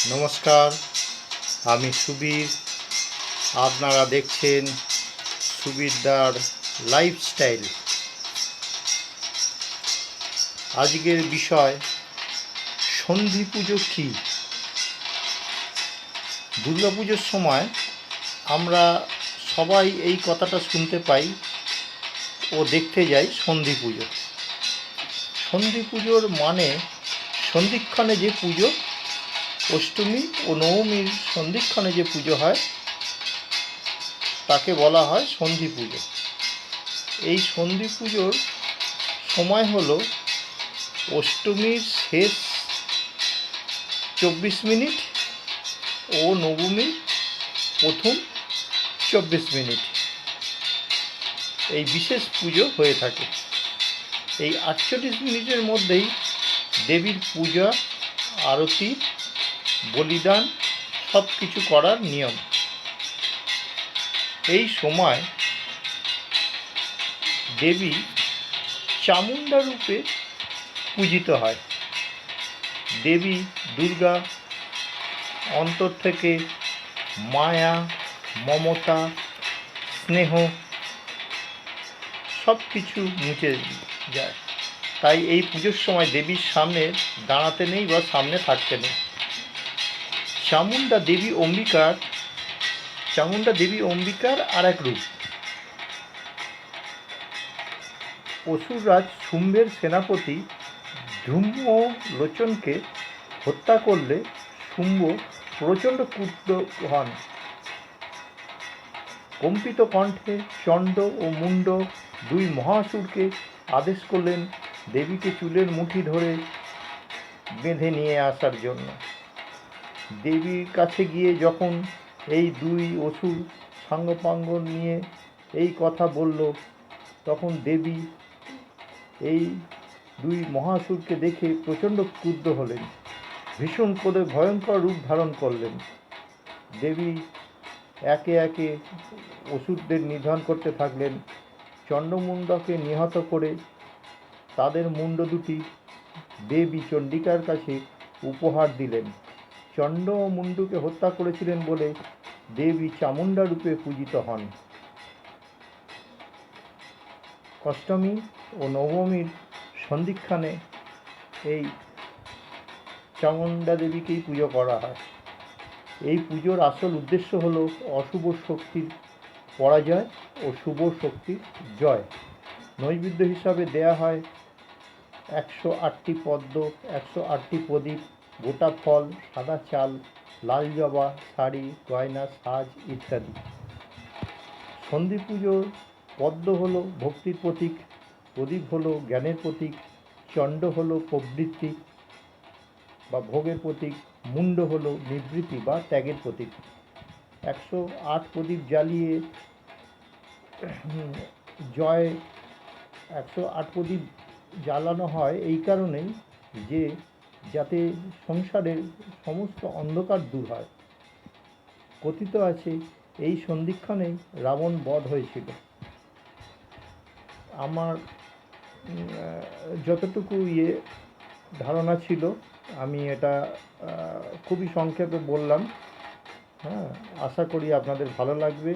নমস্কার, আমি সুবীর। আপনারা দেখছেন সুবীরদার লাইফস্টাইল। আজকের বিষয় সন্ধি পুজো কী। দুর্গাপুজোর সময় আমরা সবাই এই কথাটা শুনতে পাই ও দেখতে যাই সন্ধি পুজো। সন্ধি পুজোর মানে সন্ধিক্ষণে যে পুজো, অষ্টমী ও নবমীর সন্ধিক্ষণে যে পুজো হয় তাকে বলা হয় সন্ধি পুজো। এই সন্ধি পুজোর সময় হলো অষ্টমীর শেষ 24 মিনিট ও নবমীর প্রথম 24 মিনিট। এই বিশেষ পুজো হয়ে থাকে। এই 48 মিনিটের মধ্যেই দেবীর পূজা, আরতি, বলিদান সব কিছু করার নিয়ম। এই সময় দেবী চামুণ্ডা রূপে পূজিত হয়। দেবী দুর্গা অন্তর থেকে মায়া, মমতা, স্নেহ সব কিছু মুছে যায়। তাই এই পুজোর সময় দেবীর সামনে দাঁড়াতে নেই বা সামনে থাকতে নেই। চামুণ্ডা দেবী অম্বিকার আর এক রূপ। অসুররাজ শুম্ভের সেনাপতি ধূম্রলোচনকে হত্যা করলে শুম্ভ প্রচণ্ড ক্রুদ্ধ হন। কম্পিত কণ্ঠে চণ্ড ও মুণ্ড দুই মহাসুরকে আদেশ করলেন দেবীকে চুলের মুঠি ধরে বেঁধে নিয়ে আসার জন্য। দেবীর কাছে গিয়ে যখন এই দুই অসুর সাঙ্গপাঙ্গ নিয়ে এই কথা বলল, তখন দেবী এই দুই মহাসুরকে দেখে প্রচণ্ড ক্রুদ্ধ হলেন। ভীষণ ক্রোধে ভয়ঙ্কর রূপ ধারণ করলেন। দেবী একে একে অসুরদের নিধন করতে থাকলেন। চণ্ডমুণ্ডকে নিহত করে তাদের মুণ্ড দুটি দেবী চণ্ডিকার কাছে উপহার দিলেন। চণ্ড ও মুণ্ডকে হত্যা করেছিলেন বলে দেবী চামুণ্ডা রূপে পূজিত হন। অষ্টমী ও নবমীর সন্ধিক্ষণে এই চামুণ্ডা দেবীকেই পুজো করা হয়। এই পুজোর আসল উদ্দেশ্য হল অশুভ শক্তির পরাজয় ও শুভ শক্তির জয়। নৈবেদ্য হিসাবে দেয়া হয় 108টি পদ্ম, 108টি প্রদীপ, গোটা ফল, সাদা চাল, লাল জবা, শাড়ি, গয়না, সাজ ইত্যাদি। সন্ধি পুজোর পদ্ম হল ভক্তির প্রতীক, প্রদীপ হল জ্ঞানের প্রতীক, চণ্ড হল প্রবৃত্তি বা ভোগের প্রতীক, মুণ্ড হল নিবৃত্তি বা ত্যাগের প্রতীক। 108 প্রদীপ জ্বালিয়ে 108 প্রদীপ জ্বালানো হয় এই কারণেই যে যাতে সংসারের সমস্ত অন্ধকার দূর হয়। কথিত আছে এই সন্ধিক্ষণেই রাবণ বধ হয়েছিল। আমার যতটুকু ধারণা ছিল আমি এটা খুবই সংক্ষেপে বললাম। আশা করি আপনাদের ভালো লাগবে।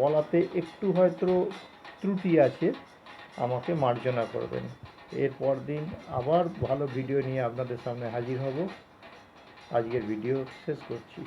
বলাতে একটু হয়তো ত্রুটি আছে, আমাকে মার্জনা করবেন। এরপর দিন আবার ভালো ভিডিও নিয়ে আপনাদের সামনে হাজির হব। আজকের ভিডিও শেষ করছি।